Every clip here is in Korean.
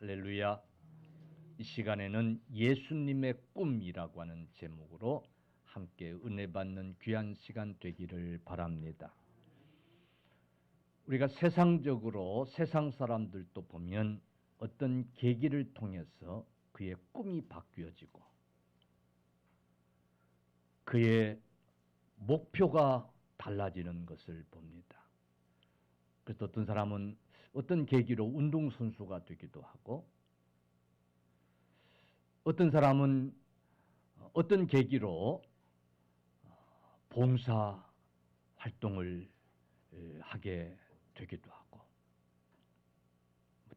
할렐루야. 이 시간에는 예수님의 꿈이라고 하는 제목으로 함께 은혜 받는 귀한 시간 되기를 바랍니다. 우리가 세상적으로 세상 사람들도 보면 어떤 계기를 통해서 그의 꿈이 바뀌어지고 그의 목표가 달라지는 것을 봅니다. 그래서 어떤 사람은 어떤 계기로 운동선수가 되기도 하고, 어떤 사람은 어떤 계기로 봉사 활동을 하게 되기도 하고,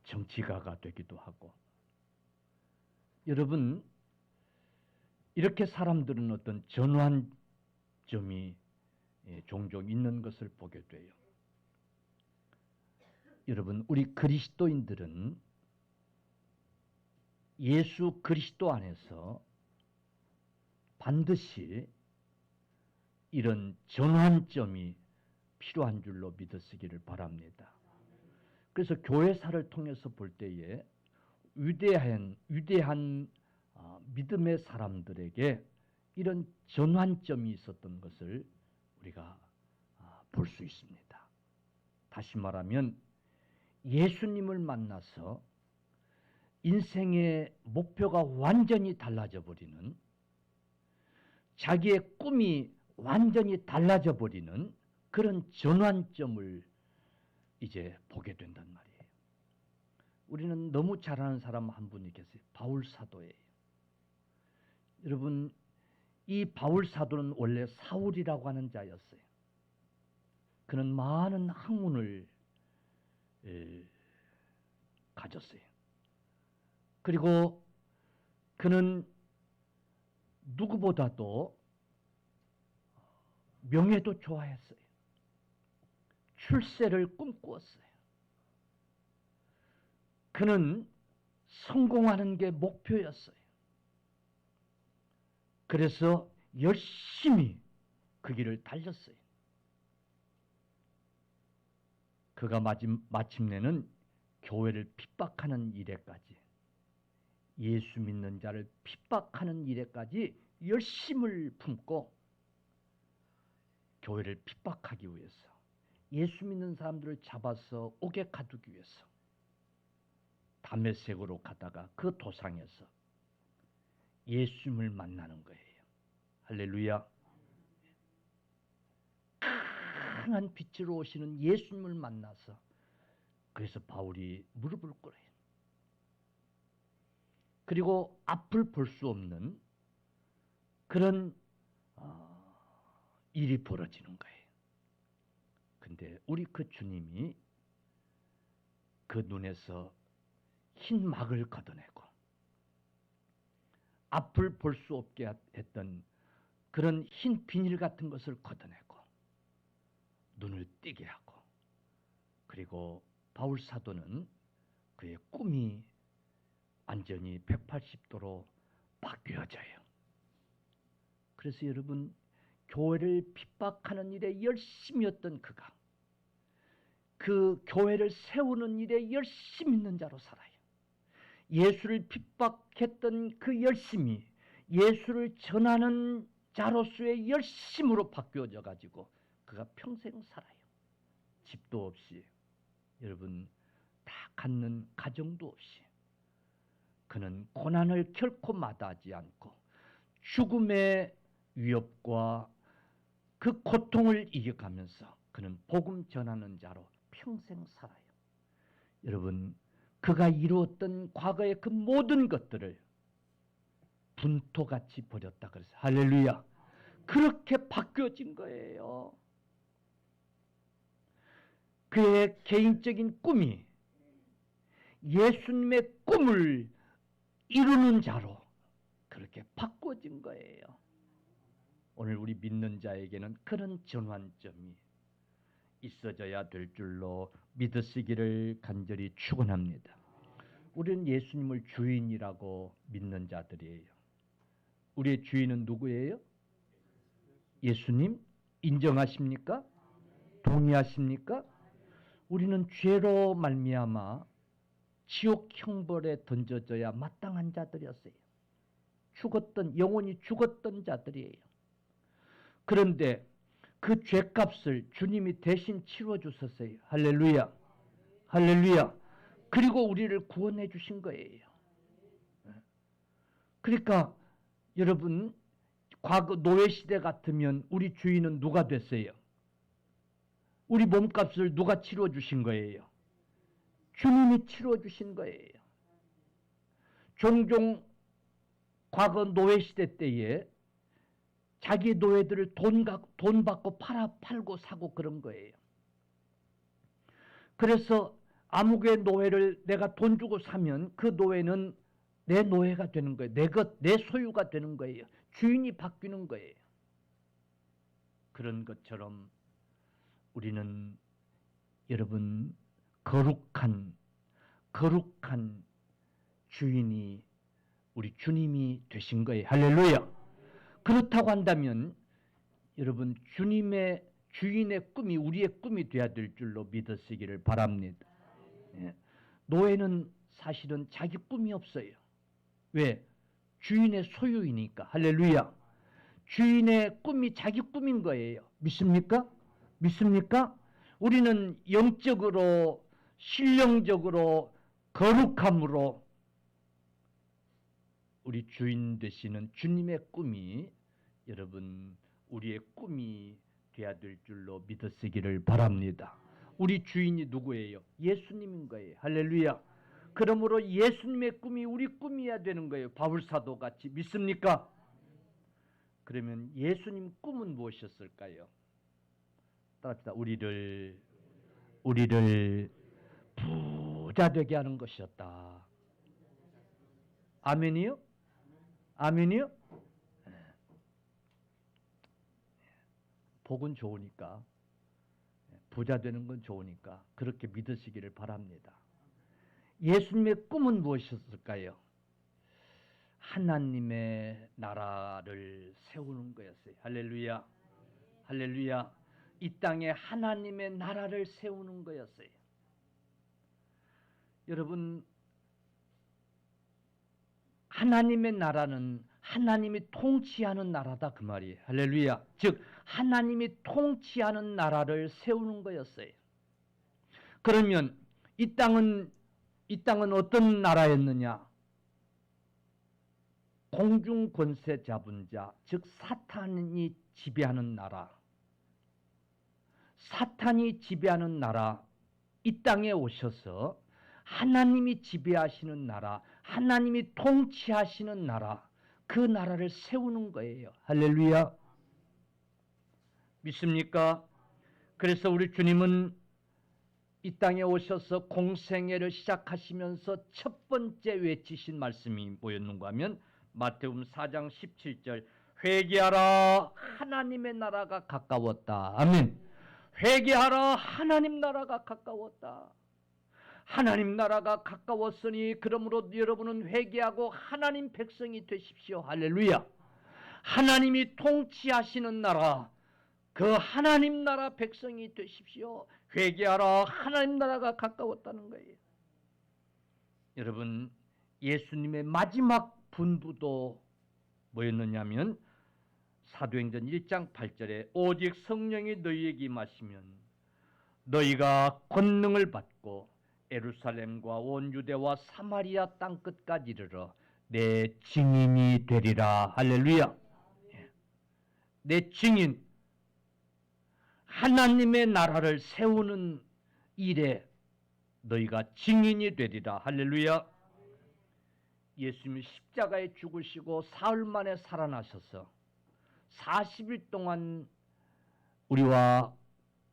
정치가가 되기도 하고. 여러분, 이렇게 사람들은 어떤 전환점이 종종 있는 것을 보게 돼요. 여러분, 우리 그리스도인들은 예수 그리스도 안에서 반드시 이런 전환점이 필요한 줄로 믿으시기를 바랍니다. 그래서 교회사를 통해서 볼 때에 위대한 믿음의 사람들에게 이런 전환점이 있었던 것을 우리가 볼 수 있습니다. 다시 말하면 예수님을 만나서 인생의 목표가 완전히 달라져 버리는, 자기의 꿈이 완전히 달라져 버리는 그런 전환점을 이제 보게 된단 말이에요. 우리는 너무 잘 아는 사람 한 분이 계세요. 바울 사도예요. 여러분, 이 바울 사도는 원래 사울이라고 하는 자였어요. 그는 많은 학문을 가졌어요. 그리고 그는 누구보다도 명예도 좋아했어요. 출세를 꿈꾸었어요. 그는 성공하는 게 목표였어요. 그래서 열심히 그 길을 달렸어요. 그가 마침내는 교회를 핍박하는 일에까지, 예수 믿는 자를 핍박하는 일에까지 열심을 품고 교회를 핍박하기 위해서, 예수 믿는 사람들을 잡아서 옥에 가두기 위해서 다메섹으로 가다가 그 도상에서 예수님을 만나는 거예요. 할렐루야. 강한 빛으로 오시는 예수님을 만나서, 그래서 바울이 무릎을 꿇어요. 그리고 앞을 볼 수 없는 그런 일이 벌어지는 거예요. 근데 우리 그 주님이 그 눈에서 흰 막을 걷어내고, 앞을 볼 수 없게 했던 그런 흰 비닐 같은 것을 걷어내고 눈을 뜨게 하고, 그리고 바울 사도는 그의 꿈이 완전히 180도로 바뀌어져요. 그래서 여러분, 교회를 핍박하는 일에 열심히 했던 그가 그 교회를 세우는 일에 열심히 있는 자로 살아요. 예수를 핍박했던 그 열심이 예수를 전하는 자로서의 열심으로 바뀌어져 가지고 그가 평생 살아요. 집도 없이, 여러분, 다 갖는 가정도 없이, 그는 고난을 결코 마다하지 않고 죽음의 위협과 그 고통을 이겨가면서 그는 복음 전하는 자로 평생 살아요. 여러분, 그가 이루었던 과거의 그 모든 것들을 분토같이 버렸다 그래서 할렐루야. 그렇게 바뀌어진 거예요. 그의 개인적인 꿈이 예수님의 꿈을 이루는 자로 그렇게 바꿔진 거예요. 오늘 우리 믿는 자에게는 그런 전환점이 있어져야 될 줄로 믿으시기를 간절히 축원합니다. 우리는 예수님을 주인이라고 믿는 자들이에요. 우리의 주인은 누구예요? 예수님 인정하십니까? 동의하십니까? 우리는 죄로 말미암아 지옥 형벌에 던져져야 마땅한 자들이었어요. 영혼이 죽었던 자들이에요. 그런데 그 죄값을 주님이 대신 치러 주셨어요. 할렐루야. 할렐루야. 그리고 우리를 구원해 주신 거예요. 그러니까 여러분, 과거 노예 시대 같으면 우리 주인은 누가 됐어요? 우리 몸값을 누가 치러 주신 거예요? 주님이 치러 주신 거예요. 종종 과거 노예 시대 때에 자기 노예들을 돈 받고 팔고 사고 그런 거예요. 그래서 아무개 노예를 내가 돈 주고 사면 그 노예는 내 노예가 되는 거예요. 내 소유가 되는 거예요. 주인이 바뀌는 거예요. 그런 것처럼 우리는 여러분 거룩한 주인이 우리 주님이 되신 거예요. 할렐루야. 그렇다고 한다면 여러분 주인의 꿈이 우리의 꿈이 되어야 될 줄로 믿으시기를 바랍니다. 노예는 사실은 자기 꿈이 없어요. 왜? 주인의 소유이니까. 할렐루야. 주인의 꿈이 자기 꿈인 거예요. 믿습니까? 믿습니까? 우리는 영적으로 신령적으로 거룩함으로 우리 주인 되시는 주님의 꿈이 여러분 우리의 꿈이 되어야 될 줄로 믿으시기를 바랍니다. 우리 주인이 누구예요? 예수님인 거예요. 할렐루야. 그러므로 예수님의 꿈이 우리 꿈이어야 되는 거예요. 바울사도 같이. 믿습니까? 그러면 예수님 꿈은 무엇이었을까요? 따라합시다. 우리를 부자 되게 하는 것이었다. 아멘이요? 아멘이요? 복은 좋으니까, 부자 되는 건 좋으니까 그렇게 믿으시기를 바랍니다. 예수님의 꿈은 무엇이었을까요? 하나님의 나라를 세우는 거였어요. 할렐루야. 할렐루야. 이 땅에 하나님의 나라를 세우는 거였어요. 여러분, 하나님의 나라는 하나님이 통치하는 나라다 그 말이에요. 할렐루야. 즉 하나님이 통치하는 나라를 세우는 거였어요. 그러면 이 땅은 어떤 나라였느냐? 공중 권세 잡은 자, 즉 사탄이 지배하는 나라. 사탄이 지배하는 나라, 이 땅에 오셔서 하나님이 지배하시는 나라, 하나님이 통치하시는 나라, 그 나라를 세우는 거예요. 할렐루야. 믿습니까? 그래서 우리 주님은 이 땅에 오셔서 공생애를 시작하시면서 첫 번째 외치신 말씀이 뭐였는가 하면 마태복음 4장 17절 회개하라 하나님의 나라가 가까웠다. 아멘. 회개하라 하나님 나라가 가까웠다. 하나님 나라가 가까웠으니 그러므로 여러분은 회개하고 하나님 백성이 되십시오. 할렐루야. 하나님이 통치하시는 나라, 그 하나님 나라 백성이 되십시오. 회개하라 하나님 나라가 가까웠다는 거예요. 여러분, 예수님의 마지막 분부도 뭐였느냐면 사도행전 1장 8절에 오직 성령이 너희에게 임하시면 너희가 권능을 받고 예루살렘과 온 유대와 사마리아 땅끝까지 이르러 내 증인이 되리라. 할렐루야. 내 증인, 하나님의 나라를 세우는 일에 너희가 증인이 되리라. 할렐루야. 예수님이 십자가에 죽으시고 사흘 만에 살아나셔서 40일 동안 우리와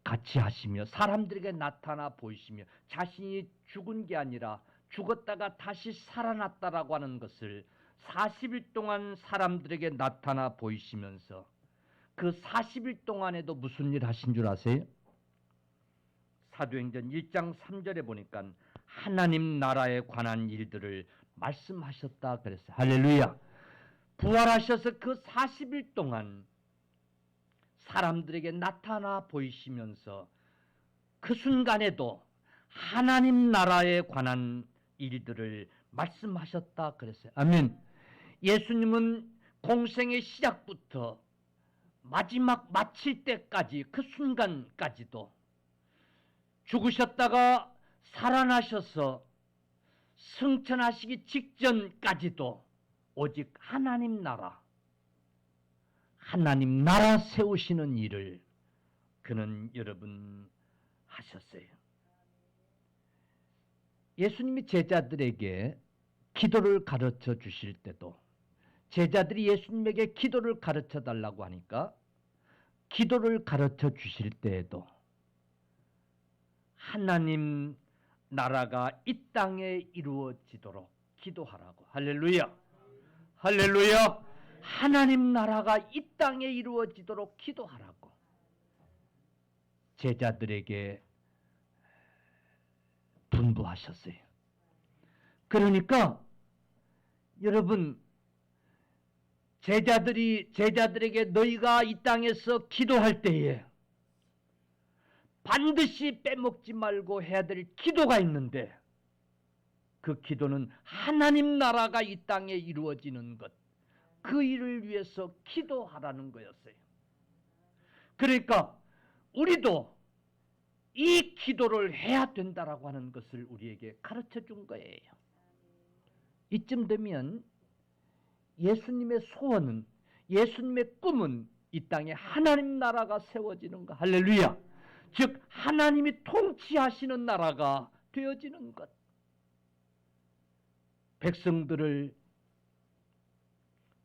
같이 하시며 사람들에게 나타나 보이시며 자신이 죽은 게 아니라 죽었다가 다시 살아났다라고 하는 것을 40일 동안 사람들에게 나타나 보이시면서 그 40일 동안에도 무슨 일 하신 줄 아세요? 사도행전 1장 3절에 보니까 하나님 나라에 관한 일들을 말씀하셨다 그랬어요. 할렐루야. 부활하셔서 그 40일 동안 사람들에게 나타나 보이시면서 그 순간에도 하나님 나라에 관한 일들을 말씀하셨다 그랬어요. 아멘. 예수님은 공생의 시작부터 마지막 마칠 때까지, 그 순간까지도, 죽으셨다가 살아나셔서 승천하시기 직전까지도 오직 하나님 나라 세우시는 일을 그는 여러분 하셨어요. 예수님이 제자들에게 기도를 가르쳐 주실 때도, 제자들이 예수님에게 기도를 가르쳐 달라고 하니까 기도를 가르쳐 주실 때에도 하나님 나라가 이 땅에 이루어지도록 기도하라고. 할렐루야. 할렐루야. 하나님 나라가 이 땅에 이루어지도록 기도하라고 제자들에게 분부하셨어요. 그러니까 여러분, 제자들에게 너희가 이 땅에서 기도할 때에 반드시 빼먹지 말고 해야 될 기도가 있는데, 그 기도는 하나님 나라가 이 땅에 이루어지는 것, 그 일을 위해서 기도하라는 거였어요. 그러니까 우리도 이 기도를 해야 된다라고 하는 것을 우리에게 가르쳐 준 거예요. 이쯤 되면 예수님의 소원은, 예수님의 꿈은 이 땅에 하나님 나라가 세워지는 것, 할렐루야. 즉 하나님이 통치하시는 나라가 되어지는 것. 백성들을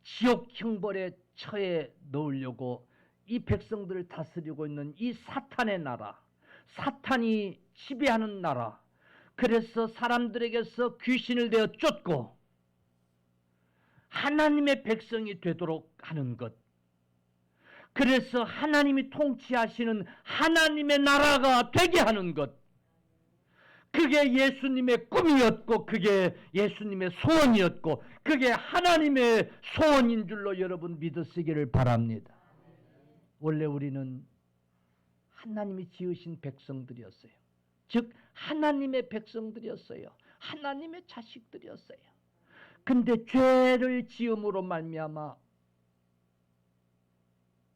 지옥 형벌에 처해 넣으려고 이 백성들을 다스리고 있는 이 사탄의 나라, 사탄이 지배하는 나라, 그래서 사람들에게서 귀신을 내어 쫓고 하나님의 백성이 되도록 하는 것, 그래서 하나님이 통치하시는 하나님의 나라가 되게 하는 것, 그게 예수님의 꿈이었고, 그게 예수님의 소원이었고, 그게 하나님의 소원인 줄로 여러분 믿으시기를 바랍니다. 원래 우리는 하나님이 지으신 백성들이었어요. 즉 하나님의 백성들이었어요. 하나님의 자식들이었어요. 근데 죄를 지음으로 말미암아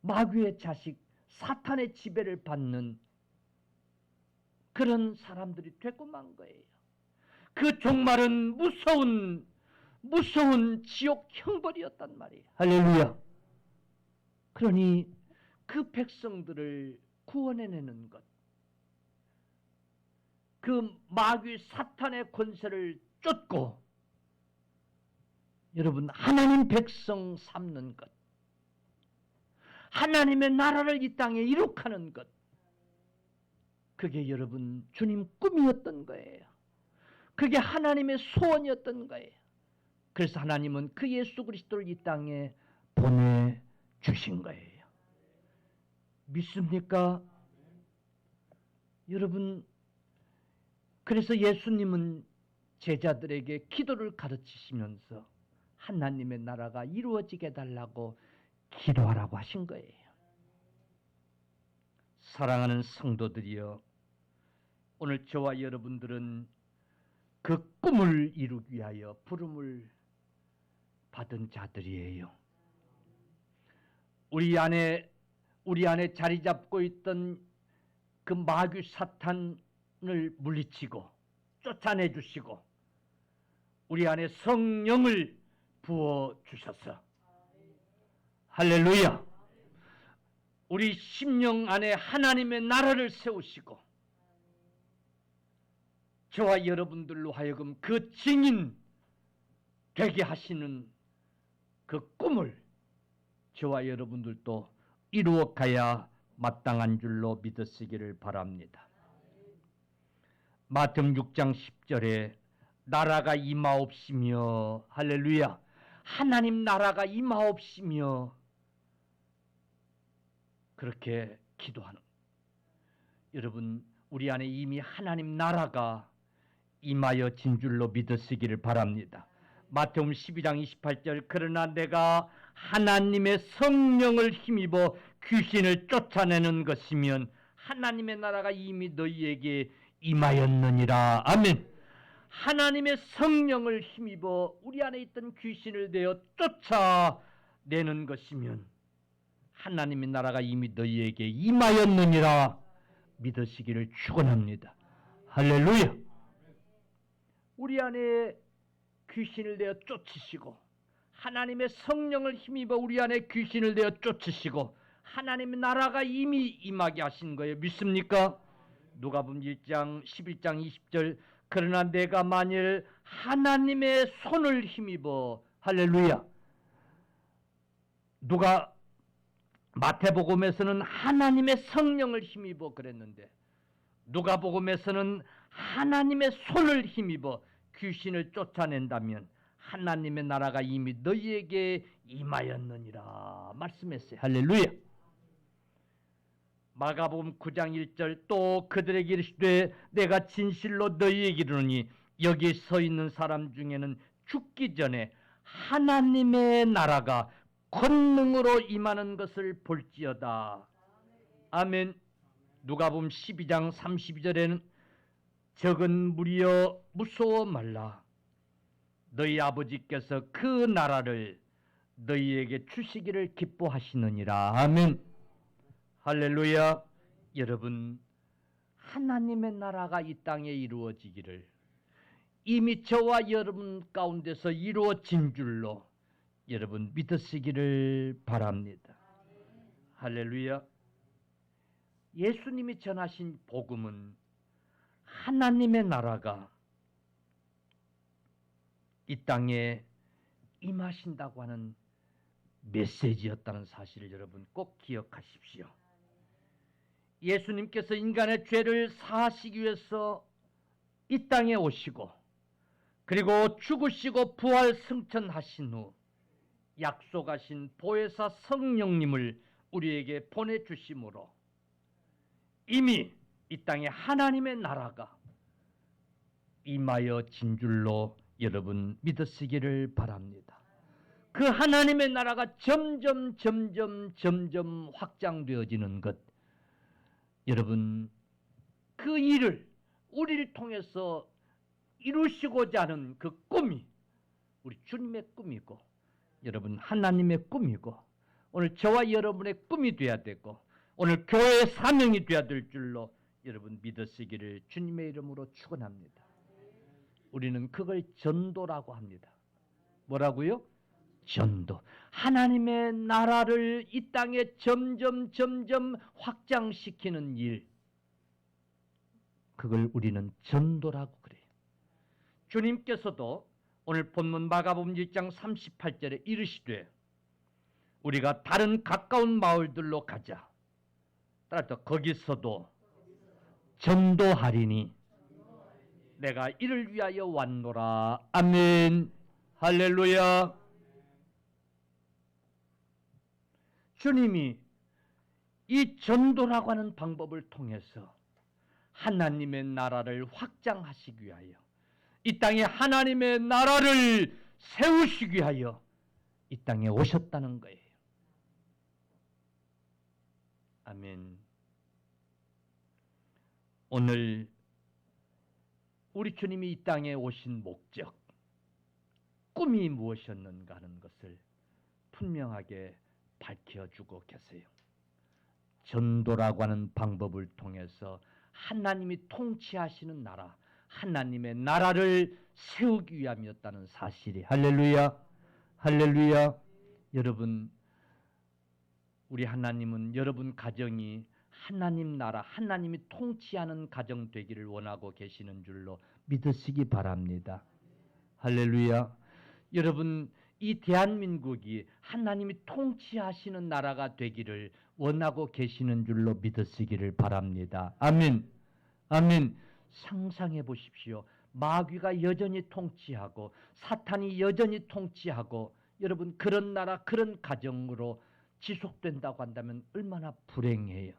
마귀의 자식, 사탄의 지배를 받는 그런 사람들이 되고 만 거예요. 그 종말은 무서운 지옥 형벌이었단 말이에요. 할렐루야. 그러니 그 백성들을 구원해내는 것, 그 마귀 사탄의 권세를 쫓고 여러분 하나님 백성 삼는 것, 하나님의 나라를 이 땅에 이룩하는 것, 그게 여러분 주님 꿈이었던 거예요. 그게 하나님의 소원이었던 거예요. 그래서 하나님은 그 예수 그리스도를 이 땅에 보내주신 거예요. 믿습니까? 여러분, 그래서 예수님은 제자들에게 기도를 가르치시면서 하나님의 나라가 이루어지게 해달라고 기도하라고 하신 거예요. 사랑하는 성도들이여, 오늘 저와 여러분들은 그 꿈을 이루기 위하여 부름을 받은 자들이에요. 우리 안에 자리 잡고 있던 그 마귀 사탄을 물리치고 쫓아내 주시고 우리 안에 성령을 부어 주셔서, 할렐루야, 우리 심령 안에 하나님의 나라를 세우시고 저와 여러분들로 하여금 그 증인 되게 하시는 그 꿈을 저와 여러분들도 이루어 가야 마땅한 줄로 믿으시기를 바랍니다. 마태복음 6장 10절에 나라가 임하옵시며, 할렐루야, 하나님 나라가 임하옵시며, 그렇게 기도하는, 여러분 우리 안에 이미 하나님 나라가 임하여진 줄로 믿으시기를 바랍니다. 마태복음 12장 28절, 그러나 내가 하나님의 성령을 힘입어 귀신을 쫓아내는 것이면 하나님의 나라가 이미 너희에게 임하였느니라. 아멘. 하나님의 성령을 힘입어 우리 안에 있던 귀신을 내어 쫓아내는 것이면 하나님의 나라가 이미 너희에게 임하였느니라 믿으시기를 축원합니다. 할렐루야. 우리 안에 귀신을 내어 쫓으시고 하나님의 성령을 힘입어 우리 안에 귀신을 내어 쫓으시고 하나님의 나라가 이미 임하게 하신 거예요. 믿습니까? 누가복음 1장 11장 20절 그러나 내가 만일 하나님의 손을 힘입어 할렐루야. 누가 마태복음에서는 하나님의 성령을 힘입어 그랬는데 누가복음에서는 하나님의 손을 힘입어 귀신을 쫓아낸다면 하나님의 나라가 이미 너희에게 임하였느니라 말씀했어요. 할렐루야. 마가복음 9장 1절 또 그들에게 이르시되 내가 진실로 너희에게 이르노니 여기 서 있는 사람 중에는 죽기 전에 하나님의 나라가 권능으로 임하는 것을 볼지어다. 아멘. 누가복음 12장 32절에는 적은 무리여 무서워 말라. 너희 아버지께서 그 나라를 너희에게 주시기를 기뻐하시느니라. 아멘. 할렐루야. 여러분, 하나님의 나라가 이 땅에 이루어지기를 이미 저와 여러분 가운데서 이루어진 줄로 여러분 믿으시기를 바랍니다. 할렐루야. 예수님이 전하신 복음은 하나님의 나라가 이 땅에 임하신다고 하는 메시지였다는 사실을 여러분 꼭 기억하십시오. 예수님께서 인간의 죄를 사하시기 위해서 이 땅에 오시고 그리고 죽으시고 부활 승천하신 후 약속하신 보혜사 성령님을 우리에게 보내주심으로 이미 이 땅에 하나님의 나라가 임하여진 줄로 여러분 믿으시기를 바랍니다. 그 하나님의 나라가 점점 확장되어지는 것, 여러분 그 일을 우리를 통해서 이루시고자 하는 그 꿈이 우리 주님의 꿈이고 여러분 하나님의 꿈이고 오늘 저와 여러분의 꿈이 되어야 되고 오늘 교회의 사명이 되어야 될 줄로 여러분 믿으시기를 주님의 이름으로 축원합니다. 우리는 그걸 전도라고 합니다. 뭐라고요? 전도. 하나님의 나라를 이 땅에 점점 확장시키는 일. 그걸 우리는 전도라고 그래요. 주님께서도 오늘 본문 마가복음 1장 38절에 이르시되 우리가 다른 가까운 마을들로 가자. 따라서 거기서도 전도하리니 내가 이를 위하여 왔노라. 아멘. 할렐루야. 주님이 이 전도라고 하는 방법을 통해서 하나님의 나라를 확장하시기 위하여 이 땅에 하나님의 나라를 세우시기 위하여 이 땅에 오셨다는 거예요. 아멘. 오늘 우리 주님이 이 땅에 오신 목적, 꿈이 무엇이었는가 하는 것을 분명하게 밝혀주고 계세요. 전도라고 하는 방법을 통해서 하나님이 통치하시는 나라, 하나님의 나라를 세우기 위함이었다는 사실이. 할렐루야. 할렐루야. 여러분, 우리 하나님은 여러분 가정이 하나님 나라, 하나님이 통치하는 가정 되기를 원하고 계시는 줄로 믿으시기 바랍니다. 할렐루야. 여러분, 이 대한민국이 하나님이 통치하시는 나라가 되기를 원하고 계시는 줄로 믿으시기를 바랍니다. 아멘. 아멘. 상상해 보십시오. 마귀가 여전히 통치하고 사탄이 여전히 통치하고 여러분 그런 나라, 그런 가정으로 지속된다고 한다면 얼마나 불행해요.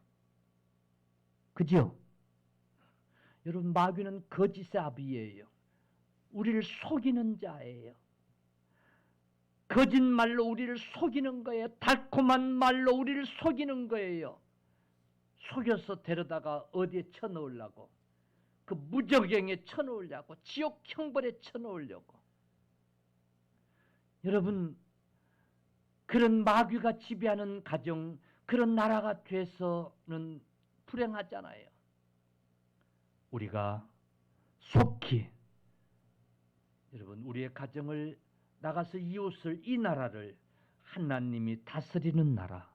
그죠? 여러분 마귀는 거짓의 아비예요. 우리를 속이는 자예요. 거짓말로 우리를 속이는 거예요. 달콤한 말로 우리를 속이는 거예요. 속여서 데려다가 어디에 쳐넣으려고. 그 무저갱에 쳐놓으려고, 지옥 형벌에 쳐놓으려고. 여러분, 그런 마귀가 지배하는 가정, 그런 나라가 돼서는 불행하잖아요. 우리가 속히 여러분, 우리의 가정을 나가서 이웃을, 이 나라를 하나님이 다스리는 나라,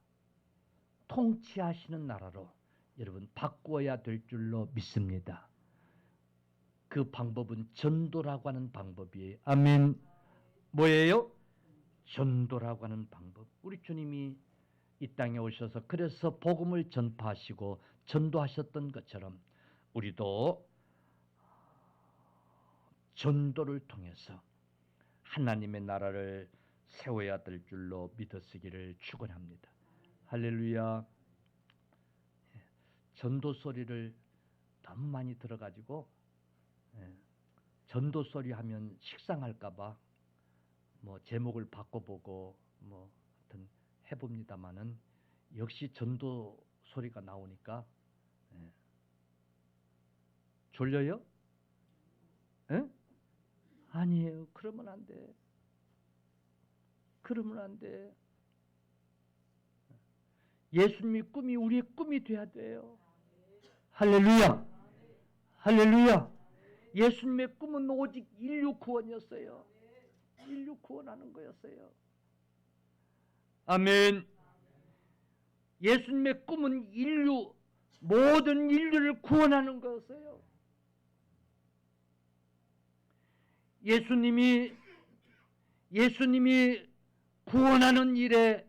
통치하시는 나라로 여러분 바꾸어야 될 줄로 믿습니다. 그 방법은 전도라고 하는 방법이에요. 아멘. 뭐예요? 전도라고 하는 방법. 우리 주님이 이 땅에 오셔서 그래서 복음을 전파하시고 전도하셨던 것처럼 우리도 전도를 통해서 하나님의 나라를 세워야 될 줄로 믿으시기를 축원합니다. 할렐루야. 전도 소리를 너무 많이 들어가지고 전도 소리 하면 식상할까봐 뭐 제목을 바꿔보고 뭐 하여튼 해봅니다마는 역시 전도 소리가 나오니까 졸려요? 에? 아니에요. 그러면 안 돼. 그러면 안 돼. 예수님의 꿈이 우리의 꿈이 돼야 돼요. 할렐루야. 할렐루야. 예수님의 꿈은 오직 인류 구원이었어요. 인류 구원하는 거였어요. 아멘. 예수님의 꿈은 모든 인류를 구원하는 거였어요. 예수님이 구원하는 일에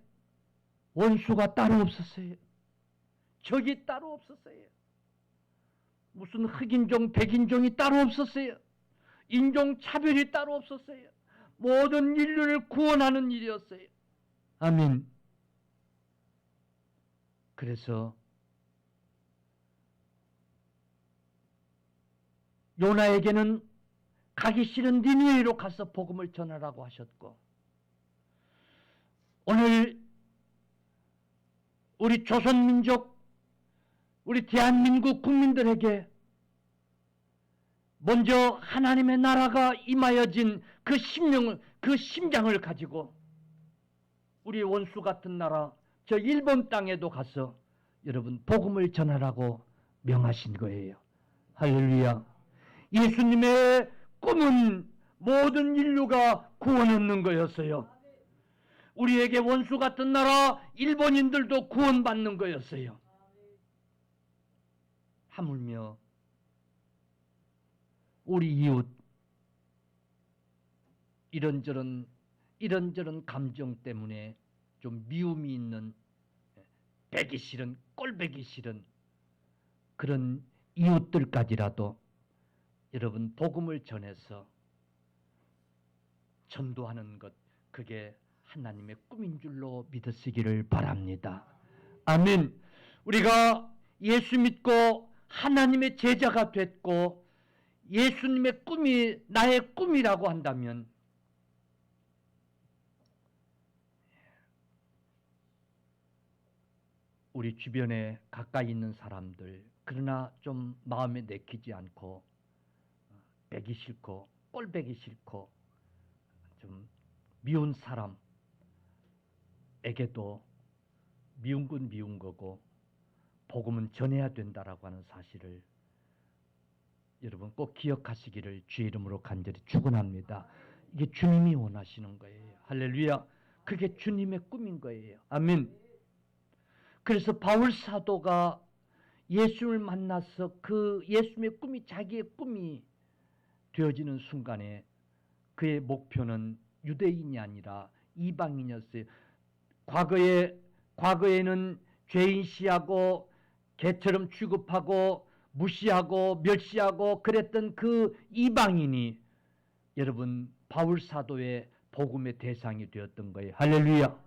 원수가 따로 없었어요. 적이 따로 없었어요. 무슨 흑인종, 백인종이 따로 없었어요. 인종차별이 따로 없었어요. 모든 인류를 구원하는 일이었어요. 아멘. 그래서 요나에게는 가기 싫은 니느웨로 가서 복음을 전하라고 하셨고, 오늘 우리 조선민족, 우리 대한민국 국민들에게 먼저 하나님의 나라가 임하여진 그 심장을 가지고 우리 원수 같은 나라, 저 일본 땅에도 가서 여러분 복음을 전하라고 명하신 거예요. 할렐루야. 예수님의 꿈은 모든 인류가 구원 얻는 거였어요. 우리에게 원수 같은 나라 일본인들도 구원받는 거였어요. 하물며 우리 이웃 이런저런 감정 때문에 좀 미움이 있는, 배기 싫은, 꼴배기 싫은 그런 이웃들까지라도 여러분 복음을 전해서 전도하는 것, 그게 하나님의 꿈인 줄로 믿으시기를 바랍니다. 아멘. 우리가 예수 믿고 하나님의 제자가 됐고 예수님의 꿈이 나의 꿈이라고 한다면 우리 주변에 가까이 있는 사람들, 그러나 좀 마음에 내키지 않고 배기 싫고 꼴배기 싫고 좀 미운 사람에게도 미운 건 미운 거고 복음은 전해야 된다라고 하는 사실을 여러분 꼭 기억하시기를 주의 이름으로 간절히 축원합니다. 이게 주님이 원하시는 거예요. 할렐루야. 그게 주님의 꿈인 거예요. 아멘. 그래서 바울 사도가 예수를 만나서 그 예수님의 꿈이 자기의 꿈이 되어지는 순간에 그의 목표는 유대인이 아니라 이방인이었어요. 과거에는 죄인시하고 개처럼 취급하고 무시하고 멸시하고 그랬던 그 이방인이 여러분 바울 사도의 복음의 대상이 되었던 거예요. 할렐루야.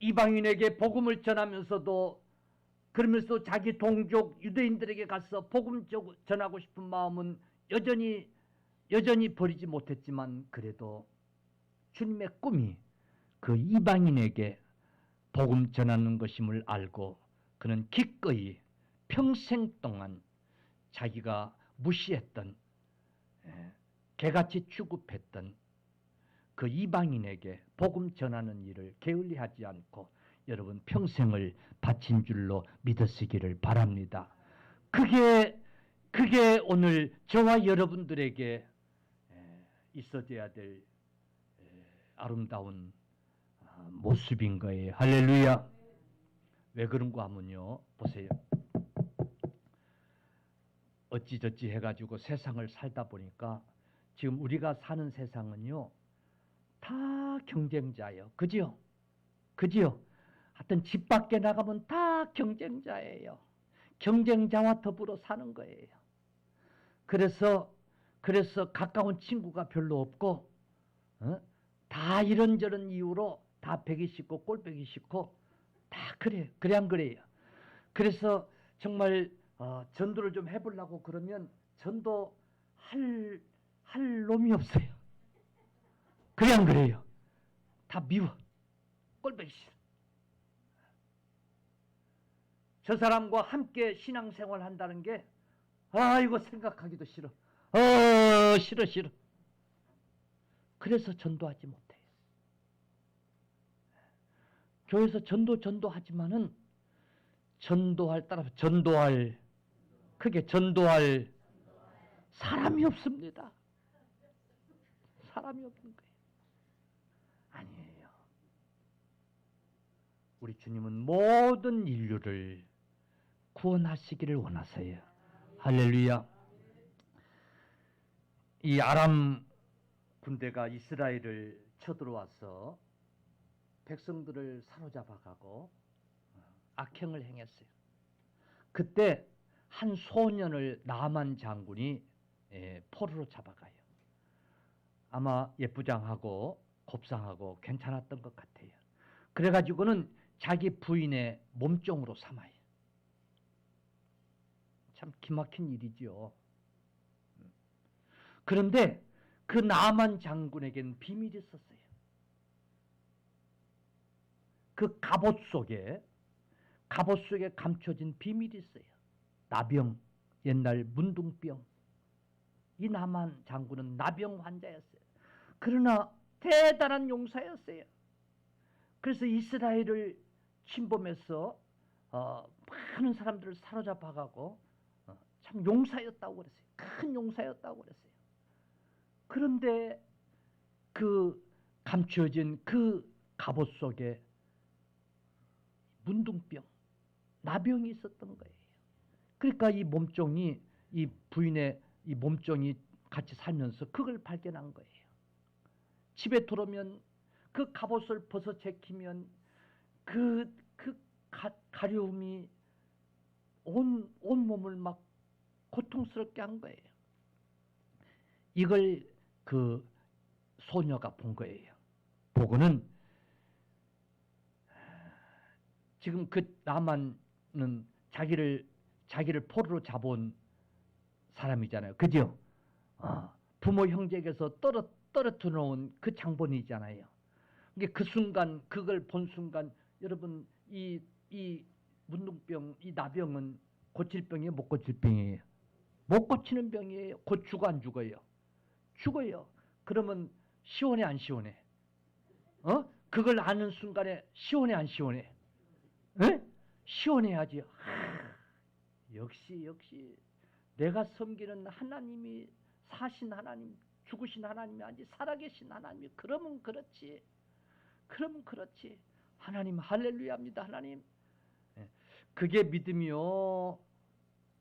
이방인에게 복음을 전하면서도 그러면서 자기 동족 유대인들에게 가서 복음 전하고 싶은 마음은 여전히 버리지 못했지만 그래도 주님의 꿈이 그 이방인에게 복음 전하는 것임을 알고 그는 기꺼이 평생 동안 자기가 무시했던, 개같이 취급했던 그 이방인에게 복음 전하는 일을 게을리하지 않고 여러분 평생을 바친 줄로 믿으시기를 바랍니다. 그게 오늘 저와 여러분들에게 있어져야 될 아름다운 모습인 거예요. 할렐루야. 왜 그런가 하면요, 보세요. 어찌저찌 해가지고 세상을 살다 보니까 지금 우리가 사는 세상은요, 다 경쟁자예요. 그지요? 그지요? 하여튼 집 밖에 나가면 다 경쟁자예요. 경쟁자와 더불어 사는 거예요. 그래서 가까운 친구가 별로 없고, 다 이런저런 이유로 다 배기 싫고 꼴배기 싫고 다 그래요. 그래 안 그래요? 그래서 정말 전도를 좀 해보려고 그러면 전도 할 놈이 없어요. 그래 안 그래요? 다 미워. 꼴배기 싫어. 저 사람과 함께 신앙생활 한다는 게 이거 생각하기도 싫어. 싫어. 그래서 전도하지 못해. 교회에서 전도하지만은 크게 전도할 사람이 없습니다. 사람이 없는 거예요. 아니에요. 우리 주님은 모든 인류를 구원하시기를 원하세요. 할렐루야. 이 아람 군대가 이스라엘을 쳐들어와서 백성들을 사로잡아가고 악행을 행했어요. 그때 한 소년을 나만 장군이 포로로 잡아가요. 아마 예쁘장하고 곱상하고 괜찮았던 것 같아요. 그래가지고는 자기 부인의 몸종으로 삼아요. 참 기막힌 일이죠. 그런데 그 나만 장군에게는 비밀이 있었어요. 그 갑옷 속에 감춰진 비밀이 있어요. 나병, 옛날 문둥병. 이 나만 장군은 나병 환자였어요. 그러나 대단한 용사였어요. 그래서 이스라엘을 침범해서 많은 사람들을 사로잡아가고 참 용사였다고 그랬어요. 큰 용사였다고 그랬어요. 그런데 그 감춰진 그 갑옷 속에 문둥병, 나병이 있었던 거예요. 그러니까 이 부인의 이 몸종이 같이 살면서 그걸 발견한 거예요. 집에 들어오면 그 갑옷을 벗어 제키면 그 가려움이 온 몸을 막 고통스럽게 한 거예요. 이걸 그 소녀가 본 거예요. 보고는 지금 그 나만은 자기를 포로로 잡아온 사람이잖아요. 그죠? 부모 형제에게서 떨어뜨려 놓은 그 장본이잖아요. 그 순간, 그걸 본 순간, 여러분, 이 문둥병, 이 나병은 고칠 병이에요? 못 고칠 병이에요? 못 고치는 병이에요. 곧 죽어 안 죽어요? 죽어요. 그러면 시원해 안 시원해? 그걸 아는 순간에 시원해 안 시원해? 시원해야지. 역시 내가 섬기는 하나님이 사신 하나님, 죽으신 하나님이 아니지 살아계신 하나님이 그러면 그렇지. 하나님 할렐루야입니다. 하나님. 그게 믿음이요.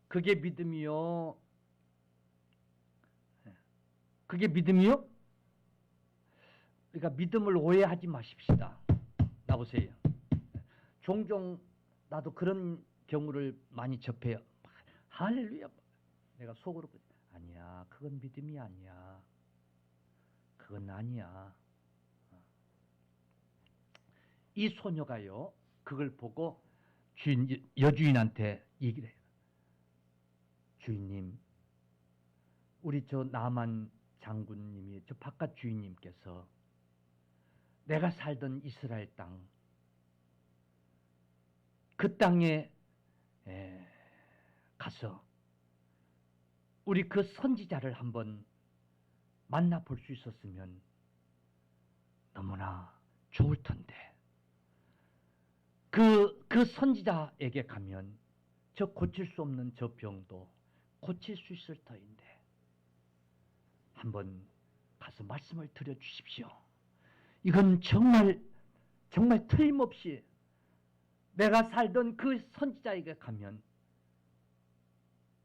그게 믿음이요. 그러니까 믿음을 오해하지 마십시다. 나보세요. 종종 나도 그런 경우를 많이 접해요. 할렐루야. 내가 속으로 아니야. 그건 믿음이 아니야. 그건 아니야. 이 소녀가요. 그걸 보고 여주인한테 얘기를 해요. 주인님, 우리 저 나만 장군님이 저 바깥 주인님께서 내가 살던 이스라엘 땅, 그 땅에 가서 우리 그 선지자를 한번 만나볼 수 있었으면 너무나 좋을 텐데, 그 선지자에게 가면 저 고칠 수 없는 저 병도 고칠 수 있을 터인데, 한번 가서 말씀을 드려 주십시오. 이건 정말 틀림없이 내가 살던 그 선지자에게 가면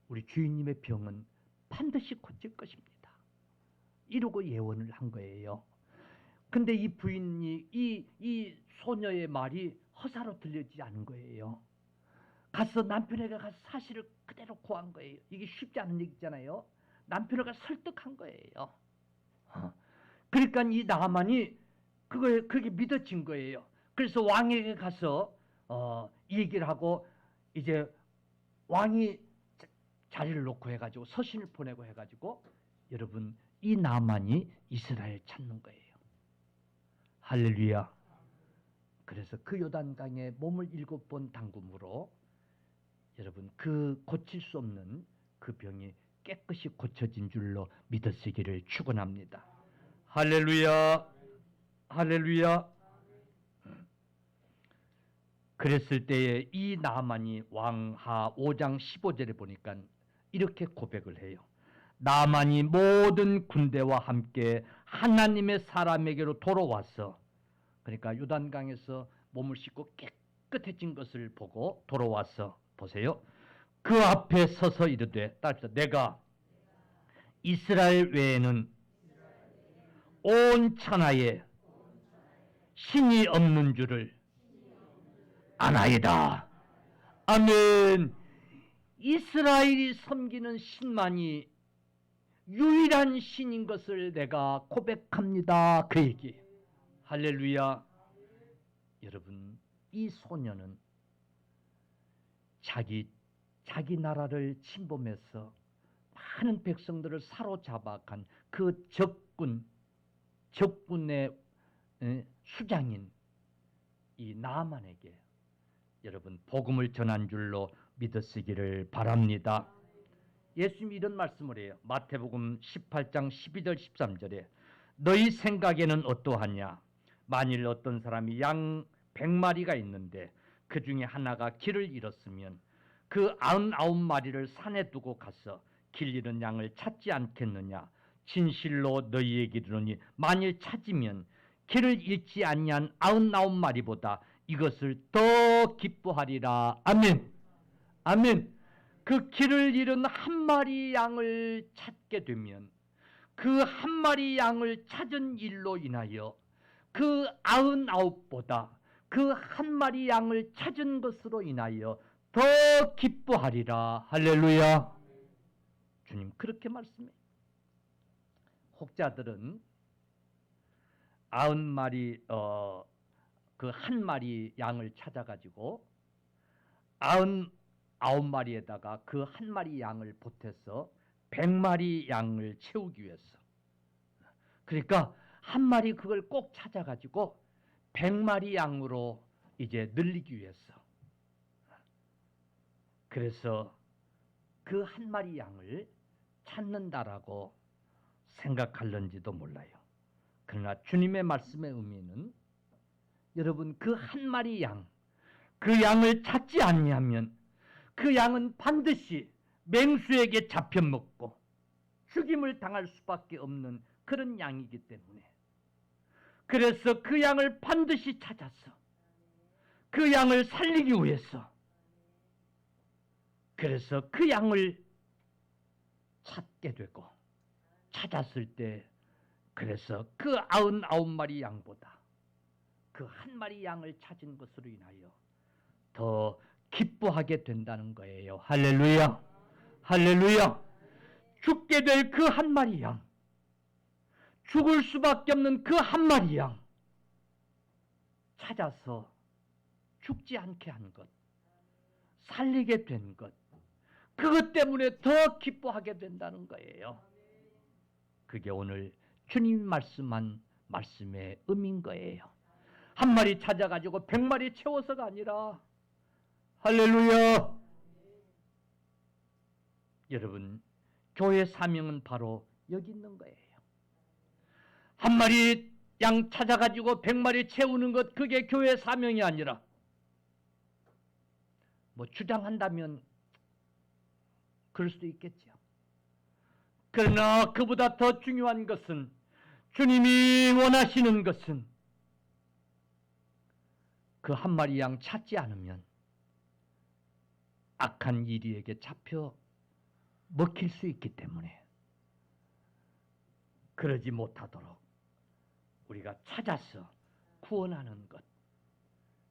우리 주인님의 병은 반드시 고칠 것입니다. 이러고 예언을 한 거예요. 근데 이 부인이 이 소녀의 말이 허사로 들려지지 않은 거예요. 가서 남편에게 가서 사실을 그대로 고한 거예요. 이게 쉽지 않은 얘기잖아요. 남편을 가서 설득한 거예요. 그러니까 이 나아만이 그게 믿어진 거예요. 그래서 왕에게 가서 얘기를 하고, 이제 왕이 자리를 놓고 해가지고 서신을 보내고 해가지고, 여러분, 이 나만이 이스라엘 찾는 거예요. 할렐루야. 그래서 그 요단강에 몸을 7번 담금으로 여러분 그 고칠 수 없는 그 병이 깨끗이 고쳐진 줄로 믿으시기를 축원합니다. 할렐루야. 할렐루야. 그랬을 때에 이 나만이 왕하 5장 15절에 보니까 이렇게 고백을 해요. 나만이 모든 군대와 함께 하나님의 사람에게로 돌아왔어. 그러니까 요단강에서 몸을 씻고 깨끗해진 것을 보고 돌아왔어. 보세요. 그 앞에 서서 이르되, 따릅시다. 내가 이스라엘 외에는 온 천하에 신이 없는 줄을 아나이다. 아멘. 이스라엘이 섬기는 신만이 유일한 신인 것을 내가 고백합니다. 그 얘기. 할렐루야. 여러분, 이 소녀는 자기 나라를 침범해서 많은 백성들을 사로잡아간 그 적군의 수장인 이 나아만에게 여러분 복음을 전한 줄로 믿으시기를 바랍니다. 예수님이 이런 말씀을 해요. 마태복음 18장 12절 13절에 너희 생각에는 어떠하냐? 만일 어떤 사람이 양 100마리가 있는데 그 중에 하나가 길을 잃었으면 그 99마리를 산에 두고 가서 길 잃은 양을 찾지 않겠느냐? 진실로 너희에게 이르노니 만일 찾으면 길을 잃지 아니한 99마리보다 이것을 더 기뻐하리라. 아멘. 아멘. 그 길을 잃은 한 마리 양을 찾게 되면 그 한 마리 양을 찾은 일로 인하여 그 99보다 그 한 마리 양을 찾은 것으로 인하여 더 기뻐하리라. 할렐루야. 주님 그렇게 말씀해요. 혹자들은 90마리 그 한 마리 양을 찾아가지고 99마리에다가 그 한 마리 양을 보태서 100마리 양을 채우기 위해서, 그러니까 한 마리 그걸 꼭 찾아가지고 100마리 양으로 이제 늘리기 위해서, 그래서 그 한 마리 양을 찾는다라고 생각할는지도 몰라요. 그러나 주님의 말씀의 의미는 여러분 그 한 마리 양, 그 양을 찾지 아니하면 그 양은 반드시 맹수에게 잡혀먹고 죽임을 당할 수밖에 없는 그런 양이기 때문에, 그래서 그 양을 반드시 찾아서 그 양을 살리기 위해서, 그래서 그 양을 찾게 되고 찾았을 때, 그래서 그 99마리 양보다 그 한 마리 양을 찾은 것으로 인하여 더 기뻐하게 된다는 거예요. 할렐루야. 할렐루야. 죽게 될 그 한 마리 양, 죽을 수밖에 없는 그 한 마리 양 찾아서 죽지 않게 한 것, 살리게 된 것, 그것 때문에 더 기뻐하게 된다는 거예요. 그게 오늘 주님 말씀한 말씀의 의미인 거예요. 한 마리 찾아가지고 100마리 채워서가 아니라, 할렐루야. 여러분 교회 사명은 바로 여기 있는 거예요. 한 마리 양 찾아가지고 100마리 채우는 것, 그게 교회 사명이 아니라, 뭐 주장한다면 그럴 수도 있겠죠. 그러나 그보다 더 중요한 것은, 주님이 원하시는 것은 그 한 마리 양 찾지 않으면 악한 이리에게 잡혀 먹힐 수 있기 때문에 그러지 못하도록 우리가 찾아서 구원하는 것,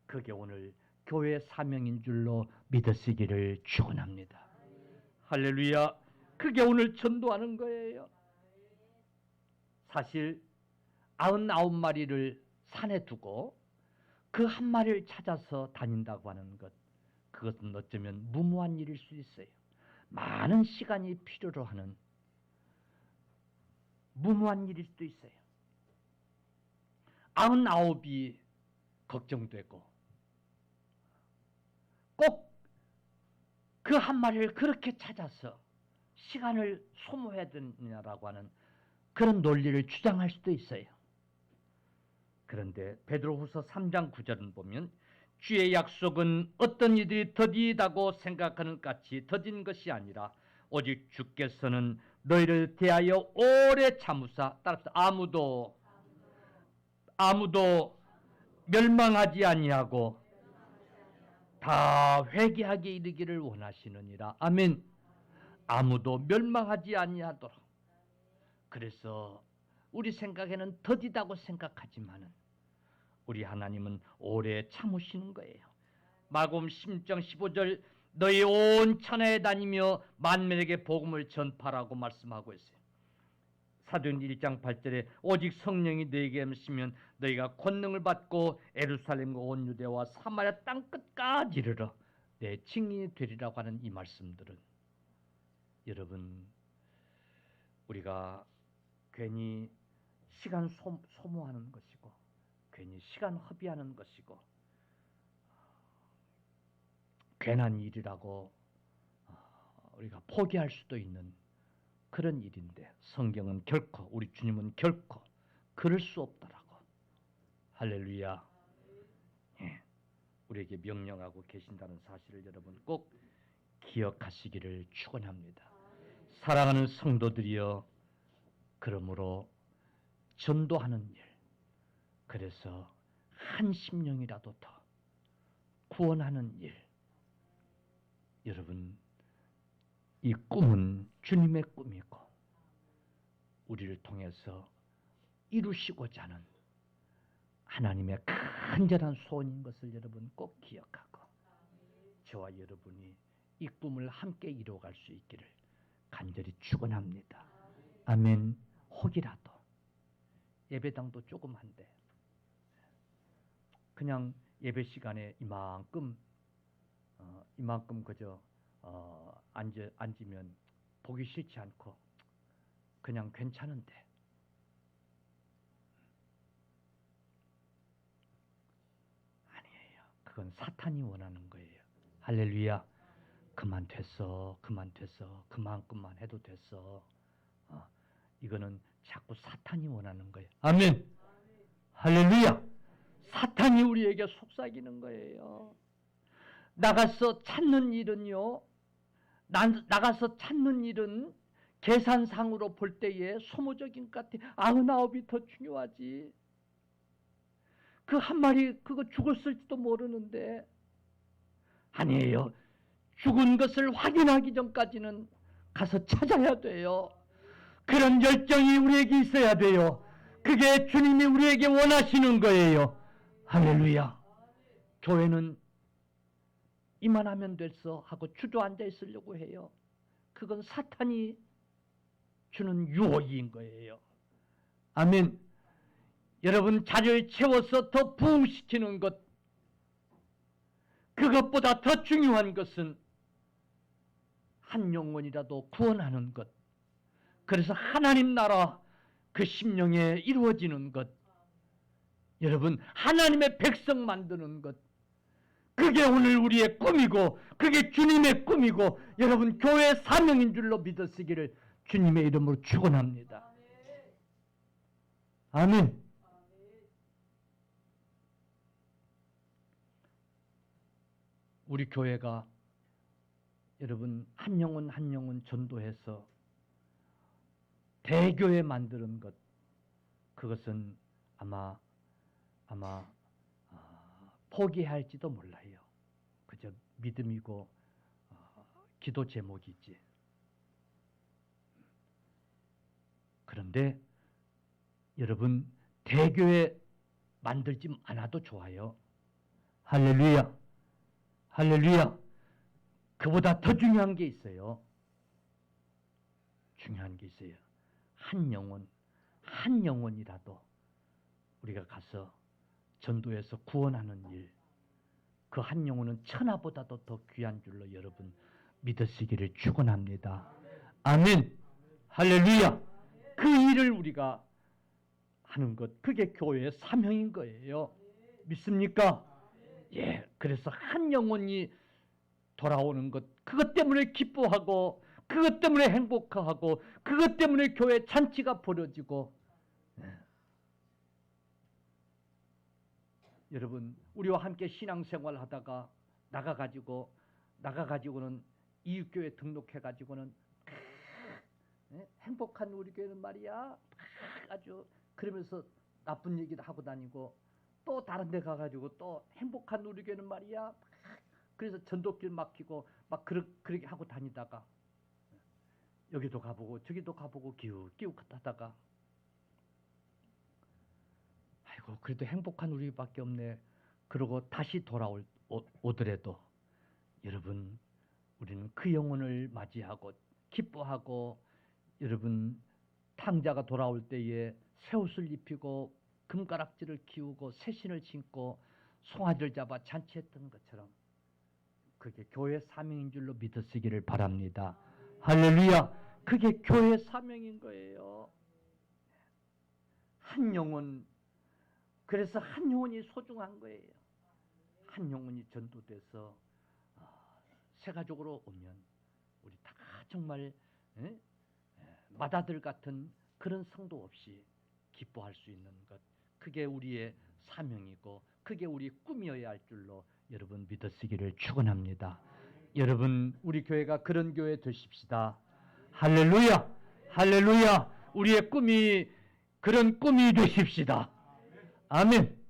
그게 오늘 교회 사명인 줄로 믿으시기를 축원합니다. 할렐루야. 그게 오늘 전도하는 거예요. 사실 99마리를 산에 두고 그 한 마리를 찾아서 다닌다고 하는 것, 그것은 어쩌면 무모한 일일 수 있어요. 많은 시간이 필요로 하는 무모한 일일 수도 있어요. 99이 걱정되고 꼭 그 한 마리를 그렇게 찾아서 시간을 소모해야 되느냐라고 하는 그런 논리를 주장할 수도 있어요. 그런데 베드로후서 3장 9절은 보면, 주의 약속은 어떤 이들이 더디다고 생각하는 같이 더딘 것이 아니라 오직 주께서는 너희를 대하여 오래 참으사, 따라서 아무도 멸망하지 아니하고 다 회개하게 이르기를 원하시느니라. 아멘. 아무도 멸망하지 아니하도록. 그래서 우리 생각에는 더디다고 생각하지만은 우리 하나님은 오래 참으시는 거예요. 마가복음 16장 15절, 너희 온 천하에 다니며 만민에게 복음을 전파라고 말씀하고 있어요. 사도행전 1장 8절에 오직 성령이 너희에게 임하시면 너희가 권능을 받고 예루살렘과 온 유대와 사마리아 땅 끝까지 이르러 내 증인이 되리라고 하는 이 말씀들은, 여러분, 우리가 괜히 시간 소모하는 것이고 괜히 시간 허비하는 것이고 괜한 일이라고 우리가 포기할 수도 있는 그런 일인데, 성경은 결코, 우리 주님은 결코 그럴 수 없다라고, 할렐루야, 예, 우리에게 명령하고 계신다는 사실을 여러분 꼭 기억하시기를 축원합니다. 사랑하는 성도들이여, 그러므로 전도하는 일, 그래서 한 심령이라도 더 구원하는 일, 여러분, 이 꿈은 주님의 꿈이고 우리를 통해서 이루시고자 하는 하나님의 간절한 소원인 것을 여러분 꼭 기억하고, 저와 여러분이 이 꿈을 함께 이루어갈 수 있기를 간절히 축원합니다. 아멘. 혹이라도 예배당도 조금 한데 그냥 예배 시간에 이만큼 그저 앉으면 보기 싫지 않고 그냥 괜찮은데, 아니에요. 그건 사탄이 원하는 거예요. 할렐루야. 그만 됐어. 그만큼만 해도 됐어. 이거는 자꾸 사탄이 원하는 거예요. 아멘. 할렐루야. 사탄이 우리에게 속삭이는 거예요. 나가서 찾는 일은요, 나가서 찾는 일은 계산상으로 볼 때에 소모적인 것 같아. 99이 더 중요하지. 그 한 마리 그거 죽었을지도 모르는데, 아니에요. 죽은 것을 확인하기 전까지는 가서 찾아야 돼요. 그런 열정이 우리에게 있어야 돼요. 그게 주님이 우리에게 원하시는 거예요. 할렐루야. 교회는 이만하면 됐어 하고 주저앉아 있으려고 해요. 그건 사탄이 주는 유혹인 거예요. 아멘. 여러분, 자리를 채워서 더 부흥시키는 것, 그것보다 더 중요한 것은 한 영혼이라도 구원하는 것, 그래서 하나님 나라 그 심령에 이루어지는 것, 여러분, 하나님의 백성 만드는 것, 그게 오늘 우리의 꿈이고 그게 주님의 꿈이고 여러분 교회의 사명인 줄로 믿으시기를 주님의 이름으로 축원합니다. 아멘. 우리 교회가 여러분 한 영혼 한 영혼 전도해서 대교회 만드는 것, 그것은 아마 포기할지도 몰라요. 그저 믿음이고 기도 제목이지. 그런데 여러분 대교회 만들지 않아도 좋아요. 할렐루야. 할렐루야. 그보다 더 중요한 게 있어요. 중요한 게 있어요. 한 영혼이라도 우리가 가서 전도해서 구원하는 일, 그 한 영혼은 천하보다도 더 귀한 줄로 여러분 믿으시기를 축원합니다. 아멘. 할렐루야. 그 일을 우리가 하는 것, 그게 교회의 사명인 거예요. 믿습니까? 예. 그래서 한 영혼이 돌아오는 것, 그것 때문에 기뻐하고, 그것 때문에 행복하고, 그것 때문에 교회 잔치가 벌어지고. 예. 여러분, 우리와 함께 신앙생활 하다가 나가가지고는 이웃교회 등록해가지고는 행복한 우리 교회는 말이야, 아주 그러면서 나쁜 얘기도 하고 다니고, 또 다른 데 가가지고 또 행복한 우리 교회는 말이야, 그래서 전도길 막히고 막 그렇게 하고 다니다가 여기도 가보고 저기도 가보고 기웃기웃 하다가, 아이고 그래도 행복한 우리밖에 없네, 그러고 다시 오더라도 여러분, 우리는 그 영혼을 맞이하고 기뻐하고, 여러분 탕자가 돌아올 때에 새 옷을 입히고 금가락지를 키우고 새신을 신고 송아지를 잡아 잔치했던 것처럼, 그게 교회 사명인 줄로 믿으시기를 바랍니다. 할렐루야. 그게 교회 사명인 거예요. 한 영혼, 그래서 한 영혼이 소중한 거예요. 한 영혼이 전도돼서 세가족으로 오면 우리 다 정말 맏아들 같은 그런 성도 없이 기뻐할 수 있는 것, 그게 우리의 사명이고 그게 우리 꿈이어야 할 줄로 여러분 믿으시기를 축원합니다. 여러분 우리 교회가 그런 교회 되십시다. 할렐루야. 할렐루야. 우리의 꿈이 그런 꿈이 되십시다. 아멘.